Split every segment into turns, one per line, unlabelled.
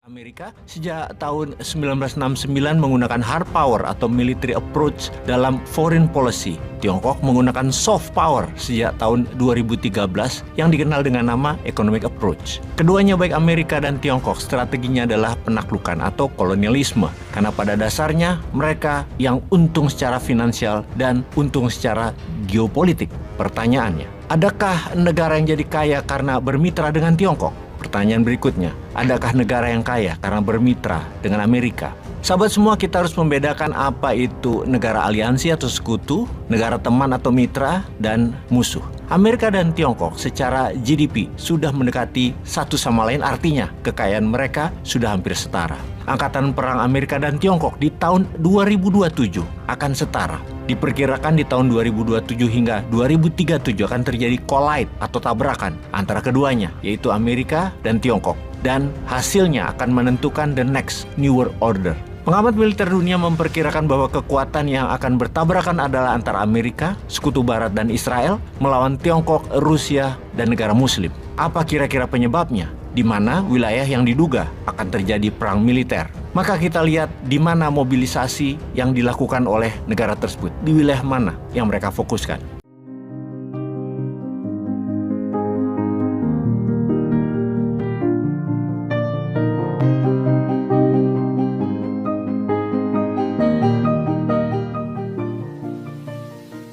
Amerika sejak tahun 1969 menggunakan hard power atau military approach dalam foreign policy. Tiongkok menggunakan soft power sejak tahun 2013 yang dikenal dengan nama economic approach. Keduanya baik Amerika dan Tiongkok strateginya adalah penaklukan atau kolonialisme. Karena pada dasarnya mereka yang untung secara finansial dan untung secara geopolitik. Pertanyaannya, adakah negara yang jadi kaya karena bermitra dengan Tiongkok? Pertanyaan berikutnya, adakah negara yang kaya karena bermitra dengan Amerika? Sahabat semua, kita harus membedakan apa itu negara aliansi atau sekutu, negara teman atau mitra, dan musuh. Amerika dan Tiongkok secara GDP sudah mendekati satu sama lain, artinya kekayaan mereka sudah hampir setara. Angkatan perang Amerika dan Tiongkok di tahun 2027 akan setara. Diperkirakan di tahun 2027 hingga 2037 akan terjadi collide atau tabrakan antara keduanya, yaitu Amerika dan Tiongkok. Dan hasilnya akan menentukan the next New World Order. Pengamat militer dunia memperkirakan bahwa kekuatan yang akan bertabrakan adalah antara Amerika, Sekutu Barat dan Israel melawan Tiongkok, Rusia, dan negara Muslim. Apa kira-kira penyebabnya? Di mana wilayah yang diduga akan terjadi perang militer? Maka kita lihat di mana mobilisasi yang dilakukan oleh negara tersebut, di wilayah mana yang mereka fokuskan.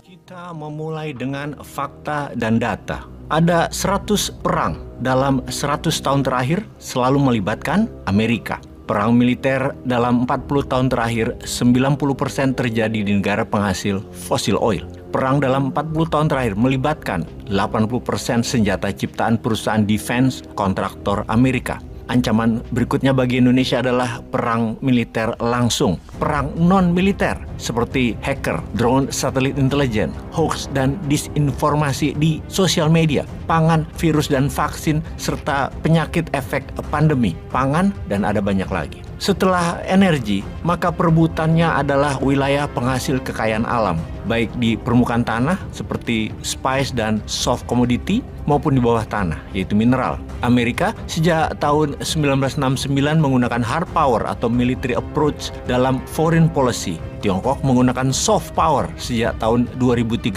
Kita memulai dengan fakta dan data. Ada 100 perang dalam 100 tahun terakhir selalu melibatkan Amerika. Perang militer dalam 40 tahun terakhir 90% terjadi di negara penghasil fosil oil. Perang dalam 40 tahun terakhir melibatkan 80% senjata ciptaan perusahaan defense kontraktor Amerika. Ancaman berikutnya bagi Indonesia adalah perang militer langsung, perang non-militer seperti hacker, drone, satelit intelijen, hoax dan disinformasi di sosial media, pangan, virus dan vaksin, serta penyakit efek pandemi, pangan, dan ada banyak lagi. Setelah energi, maka perebutannya adalah wilayah penghasil kekayaan alam, baik di permukaan tanah seperti spice dan soft commodity maupun di bawah tanah, yaitu mineral. Amerika sejak tahun 1969 menggunakan hard power atau military approach dalam foreign policy. Tiongkok menggunakan soft power sejak tahun 2013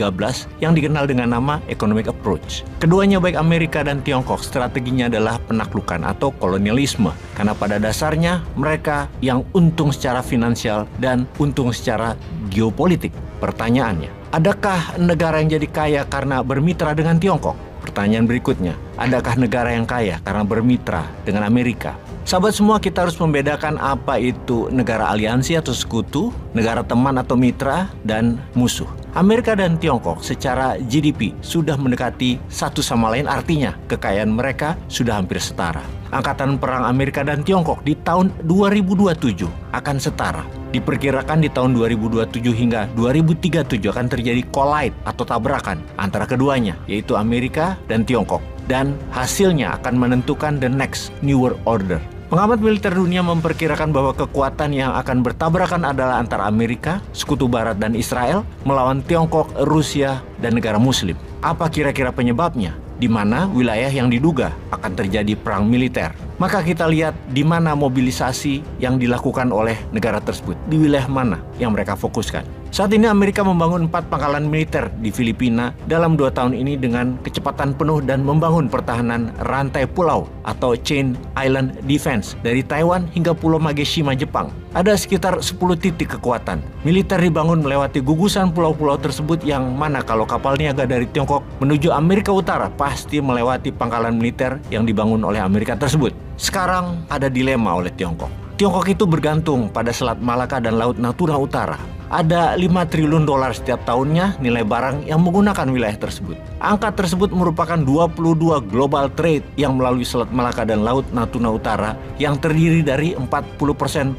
yang dikenal dengan nama economic approach. Keduanya baik Amerika dan Tiongkok strateginya adalah penaklukan atau kolonialisme. Karena pada dasarnya mereka yang untung secara finansial dan untung secara geopolitik. Pertanyaannya, adakah negara yang jadi kaya karena bermitra dengan Tiongkok? Pertanyaan berikutnya, adakah negara yang kaya karena bermitra dengan Amerika? Sahabat semua, kita harus membedakan apa itu negara aliansi atau sekutu, negara teman atau mitra, dan musuh. Amerika dan Tiongkok secara GDP sudah mendekati satu sama lain, artinya kekayaan mereka sudah hampir setara. Angkatan perang Amerika dan Tiongkok di tahun 2027 akan setara. Diperkirakan di tahun 2027 hingga 2037 akan terjadi collide atau tabrakan antara keduanya, yaitu Amerika dan Tiongkok. Dan hasilnya akan menentukan the next New World Order. Pengamat militer dunia memperkirakan bahwa kekuatan yang akan bertabrakan adalah antara Amerika, Sekutu Barat dan Israel melawan Tiongkok, Rusia, dan negara Muslim. Apa kira-kira penyebabnya? Di mana wilayah yang diduga akan terjadi perang militer? Maka kita lihat di mana mobilisasi yang dilakukan oleh negara tersebut, di wilayah mana yang mereka fokuskan. Saat ini Amerika membangun 4 pangkalan militer di Filipina dalam 2 tahun ini dengan kecepatan penuh dan membangun pertahanan rantai pulau atau Chain Island Defense dari Taiwan hingga Pulau Mageshima, Jepang. Ada sekitar 10 titik kekuatan. Militer dibangun melewati gugusan pulau-pulau tersebut yang mana kalau kapal niaga dari Tiongkok menuju Amerika Utara pasti melewati pangkalan militer yang dibangun oleh Amerika tersebut. Sekarang ada dilema oleh Tiongkok. Tiongkok itu bergantung pada Selat Malaka dan Laut Natuna Utara. Ada 5 triliun dolar setiap tahunnya nilai barang yang menggunakan wilayah tersebut. Angka tersebut merupakan 22 global trade yang melalui Selat Malaka dan Laut Natuna Utara yang terdiri dari 40%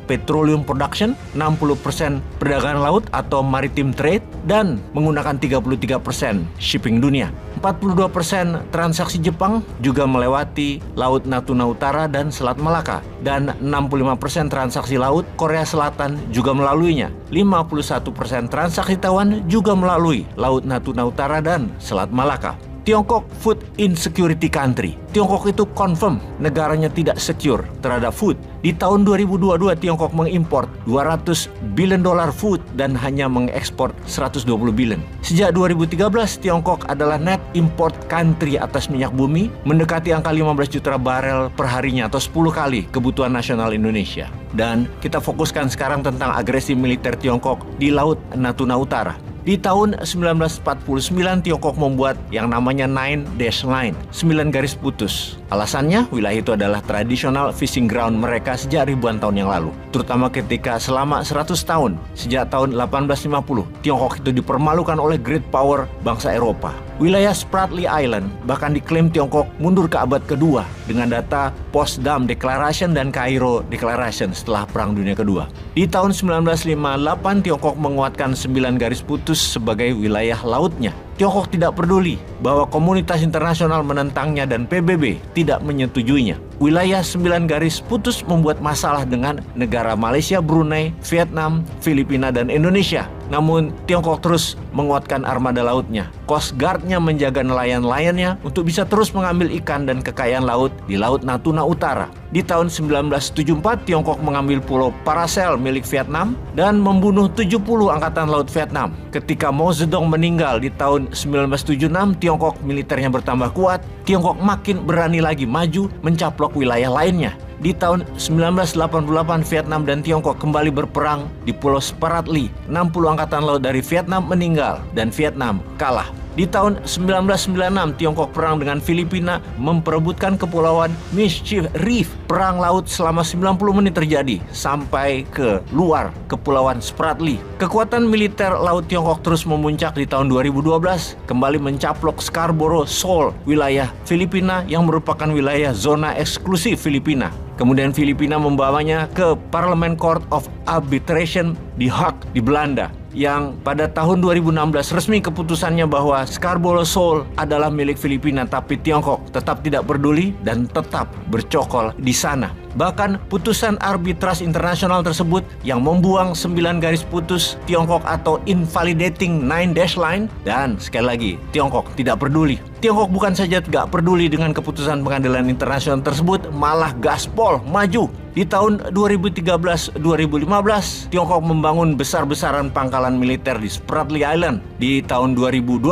petroleum production, 60% perdagangan laut atau maritime trade, dan menggunakan 33% shipping dunia. 42% transaksi Jepang juga melewati Laut Natuna Utara dan Selat Malaka, dan 65% transaksi laut Korea Selatan juga melaluinya. 51% transaksi Taiwan juga melalui Laut Natuna Utara dan Selat Malaka. Tiongkok food insecurity country. Tiongkok itu confirm negaranya tidak secure terhadap food. Di tahun 2022 Tiongkok mengimpor 200 billion dollar food dan hanya mengekspor 120 billion. Sejak 2013 Tiongkok adalah net import country atas minyak bumi, mendekati angka 15 juta barel per harinya atau 10 kali kebutuhan nasional Indonesia. Dan kita fokuskan sekarang tentang agresi militer Tiongkok di Laut Natuna Utara. Di tahun 1949, Tiongkok membuat yang namanya Nine Dash Line, 9 garis putus. Alasannya, wilayah itu adalah tradisional fishing ground mereka sejak ribuan tahun yang lalu. Terutama ketika selama 100 tahun, sejak tahun 1850, Tiongkok itu dipermalukan oleh great power bangsa Eropa. Wilayah Spratly Island bahkan diklaim Tiongkok mundur ke abad kedua dengan data Potsdam Declaration dan Cairo Declaration setelah Perang Dunia Kedua. Di tahun 1958, Tiongkok menguatkan 9 garis putus sebagai wilayah lautnya. Tiongkok tidak peduli bahwa komunitas internasional menentangnya dan PBB tidak menyetujuinya. Wilayah 9 garis putus membuat masalah dengan negara Malaysia, Brunei, Vietnam, Filipina, dan Indonesia. Namun, Tiongkok terus menguatkan armada lautnya. Coast Guard-nya menjaga nelayan-nelayannya untuk bisa terus mengambil ikan dan kekayaan laut di Laut Natuna Utara. Di tahun 1974, Tiongkok mengambil pulau Paracel milik Vietnam dan membunuh 70 angkatan laut Vietnam. Ketika Mao Zedong meninggal di tahun 1976, Tiongkok militernya bertambah kuat. Tiongkok makin berani lagi maju mencaplok wilayah lainnya. Di tahun 1988, Vietnam dan Tiongkok kembali berperang di Pulau Spratly. 60 angkatan laut dari Vietnam meninggal dan Vietnam kalah. Di tahun 1996, Tiongkok perang dengan Filipina memperebutkan kepulauan Mischief Reef. Perang laut selama 90 menit terjadi sampai ke luar kepulauan Spratly. Kekuatan militer laut Tiongkok terus memuncak di tahun 2012, kembali mencaplok Scarborough Shoal, wilayah Filipina yang merupakan wilayah zona eksklusif Filipina. Kemudian Filipina membawanya ke Parliament Court of Arbitration di Hague di Belanda, yang pada tahun 2016 resmi keputusannya bahwa Scarborough Shoal adalah milik Filipina, tapi Tiongkok tetap tidak peduli dan tetap bercokol di sana. Bahkan putusan arbitras internasional tersebut yang membuang 9 garis putus Tiongkok atau invalidating 9 dash line, dan sekali lagi Tiongkok tidak peduli. Tiongkok bukan saja tidak peduli dengan keputusan pengadilan internasional tersebut, malah gaspol maju. Di tahun 2013-2015, Tiongkok membangun besar-besaran pangkalan militer di Spratly Island. Di tahun 2022,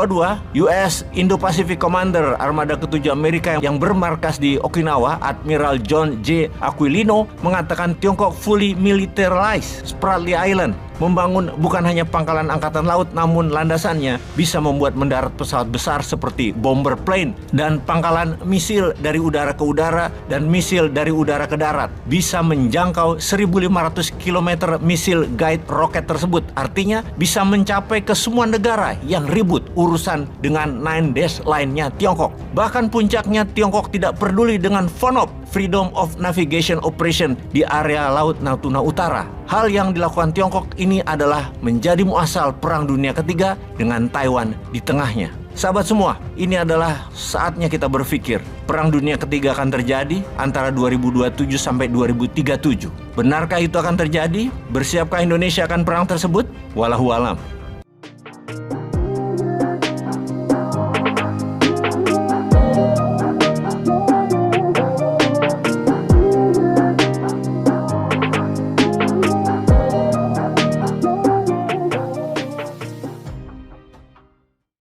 US Indo-Pacific Commander Armada ke-7 Amerika yang bermarkas di Okinawa, Admiral John J. Aquilino, mengatakan Tiongkok fully militarized Spratly Island. Membangun bukan hanya pangkalan angkatan laut, namun landasannya bisa membuat mendarat pesawat besar seperti bomber plane dan pangkalan misil dari udara ke udara dan misil dari udara ke darat. Bisa menjangkau 1.500 km misil guide roket tersebut. Artinya bisa mencapai ke semua negara yang ribut urusan dengan 9 dash line-nya Tiongkok. Bahkan puncaknya Tiongkok tidak peduli dengan FONOP, Freedom of Navigation Operation, di area Laut Natuna Utara. Hal yang dilakukan Tiongkok ini adalah menjadi muasal Perang Dunia Ketiga dengan Taiwan di tengahnya. Sahabat semua, ini adalah saatnya kita berpikir. Perang Dunia Ketiga akan terjadi antara 2027 sampai 2037. Benarkah itu akan terjadi? Bersiapkah Indonesia akan perang tersebut? Wallahu alam.